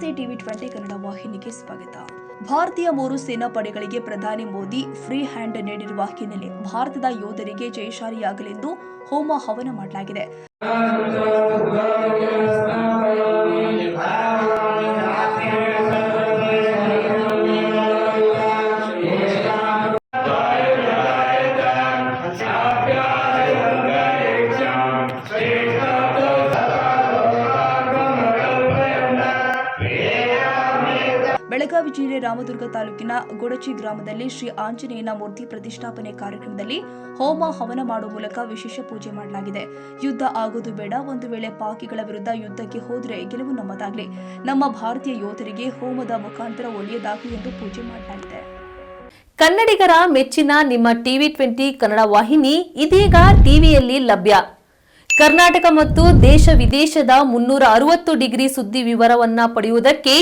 ನಮಸ್ತೆ ಟಿವಿ 20 ಕನ್ನಡ ವಾಹಿನಿಗೆ ಸ್ವಾಗತ. ಭಾರತೀಯ 3 ಸೇನಾ ಪಡೆಗಳಿಗೆ ಪ್ರಧಾನಿ ಮೋದಿ ಫ್ರೀ ಹ್ಯಾಂಡ್ ನೀಡಿರುವ ಹಿನ್ನೆಲೆ ಭಾರತದ ಯೋಧರಿಗೆ ಜಯಶಾಲಿಯಾಗಲೆಂದು ಹೋಮ ಹವನ ಮಾಡಲಾಗಿದೆ. ಬೆಳಗಾವಿ ಜಿಲ್ಲೆ ರಾಮದುರ್ಗ ತಾಲೂಕಿನ ಗೊಡಚಿ ಗ್ರಾಮದಲ್ಲಿ ಶ್ರೀ ಆಂಜನೇಯನ ಮೂರ್ತಿ ಪ್ರತಿಷ್ಠಾಪನೆ ಕಾರ್ಯಕ್ರಮದಲ್ಲಿ ಹೋಮ ಹವನ ಮಾಡುವ ಮೂಲಕ ವಿಶೇಷ ಪೂಜೆ ಮಾಡಲಾಗಿದೆ. ಯುದ್ಧ ಆಗೋದು ಬೇಡ, ಒಂದು ವೇಳೆ ಪಾಕಿಗಳ ವಿರುದ್ಧ ಯುದ್ಧಕ್ಕೆ ಹೋದರೆ ಗೆಲುವು ನಮ್ಮದಾಗಲಿ, ನಮ್ಮ ಭಾರತೀಯ ಯೋಧರಿಗೆ ಹೋಮದ ಮುಖಾಂತರ ಒಳ್ಳೆಯದಾಗಲಿ ಎಂದು ಪೂಜೆ ಮಾಡಲಾಗಿದೆ. ಕನ್ನಡಿಗರ ಮೆಚ್ಚಿನ ನಿಮ್ಮ ಟಿವಿ 20 ಕನ್ನಡ ವಾಹಿನಿ ಇದೀಗ ಟಿವಿಯಲ್ಲಿ ಲಭ್ಯ. ಕರ್ನಾಟಕ ಮತ್ತು ದೇಶ ವಿದೇಶದ 360 ಡಿಗ್ರಿ ಸುದ್ದಿ ವಿವರವನ್ನ ಪಡೆಯುವುದಕ್ಕೆ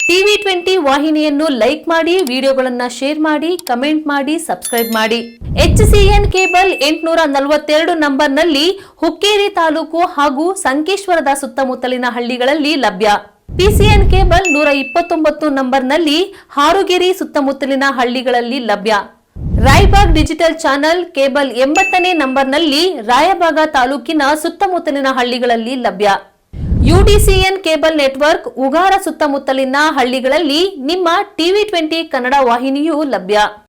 ಟಿವಿ 20 ವಾಹಿನಿಯನ್ನು ಲೈಕ್ ಮಾಡಿ, ವಿಡಿಯೋಗಳನ್ನು ಶೇರ್ ಮಾಡಿ, ಕಮೆಂಟ್ ಮಾಡಿ, ಸಬ್ಸ್ಕ್ರೈಬ್ ಮಾಡಿ. HCN ಕೇಬಲ್ 842 ನಂಬರ್ನಲ್ಲಿ ಹುಕ್ಕೇರಿ ತಾಲೂಕು ಹಾಗೂ ಸಂಕೇಶ್ವರದ ಸುತ್ತಮುತ್ತಲಿನ ಹಳ್ಳಿಗಳಲ್ಲಿ ಲಭ್ಯ. PCN ಕೇಬಲ್ 129 ನಂಬರ್ನಲ್ಲಿ ಹಾರುಗೆರೆ ಸುತ್ತಮುತ್ತಲಿನ ಹಳ್ಳಿಗಳಲ್ಲಿ ಲಭ್ಯ. ರಾಯಬಾಗ್ ಡಿಜಿಟಲ್ ಚಾನೆಲ್ ಕೇಬಲ್ 80ನೇ ನಂಬರ್ನಲ್ಲಿ ರಾಯಬಾಗ ತಾಲೂಕಿನ ಸುತ್ತಮುತ್ತಲಿನ ಹಳ್ಳಿಗಳಲ್ಲಿ ಲಭ್ಯ. UDCN ಕೇಬಲ್ ನೆಟ್ವರ್ಕ್ ಉಗಾರ ಸುತ್ತಮುತ್ತಲಿನ ಹಳ್ಳಿಗಳಲ್ಲಿ ನಿಮ್ಮ ಟಿವಿ 20 ಕನ್ನಡ ವಾಹಿನಿಯೂ ಲಭ್ಯ.